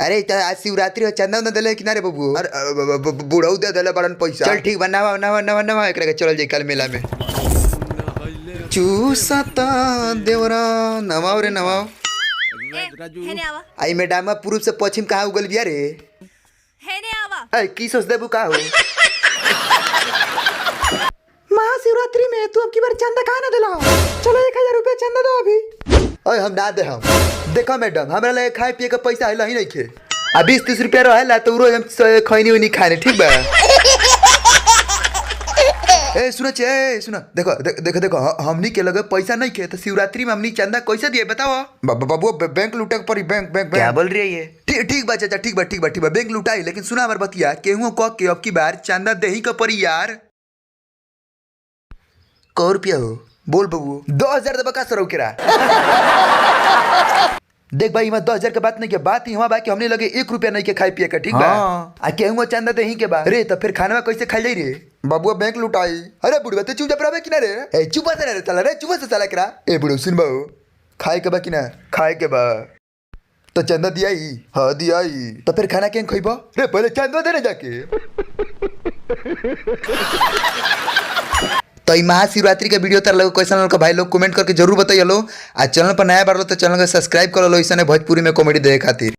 अरे आज शिवरात्रि चंदा उंदा दिले किनारे बबू। अरे बुढ़ऊ दे दिले बड़न पैसा। चल ठीक बा नवा नवा नवा नवा एकरा के चल जाई कल मेला में। चूसता देवरा नवाओ रे नवाओ। आई मैडम पूर्व से पश्चिम कहाँ उगल बिया रे? अरे की सोच देबू का हो? महाशिवरात्रि में तू अब की बार चंदा कहाँ ना दिला? चलो 1000 रुपया चंदा दो अभी। अरे हम ना दे हम। देखो मैडम हमरा लगे खाए पिए का पैसा है ही नहीं खे। 20-30 रुपया रहेला तो रोज हम खैनी उनी खाने ठीक बा। ए सुनो देखो देखो देखो हमनी के लगे पैसा नहीं खे तो शिवरात्रि में हमनी चंदा कैसे दिए बताओ? बाबू बैंक लूटे पड़ी बैंक बैंक क्या बोल रही है ये? ठीक बा चाचा ठीक बा बैंक लुटाई लेकिन सुना हमार बतिया केहू कह के अब की बार चंदा देही का पड़ी यार। 100 रुपया हो बोल बबू 2000 दबा का सरो केरा। देख भाई 10,000 के बात नहीं के बात ही बाकी हमने लगे 1 रुपया नहीं के खाए पिए का ठीक बा। आ केहू चंदा देही के बा रे तो फिर खाना कैसे खाई जाई रे? बाबू बैंक लुटाई। अरे बुढ़वा ते चुप रहे कि ना रे? ए चुप से रे चला रे चुप से चला करा। ए बुढ़ऊ सुन बाऊ खाए के बा कि ना? खाए के बा तो चंदा दियाई। हाँ दियाई तो फिर खाना केन खइबो रे? पहले चंदा देने जाके। तो महाशिवरात्रि का वीडियो तार लोग कैसा लगा भाई लोग कमेंट करके जरूर बताइए लो। आ चैनल पर नया बार लो तो चैनल को सब्सक्राइब कर लो ऐसा भोजपुरी में कॉमेडी देखे खातिर।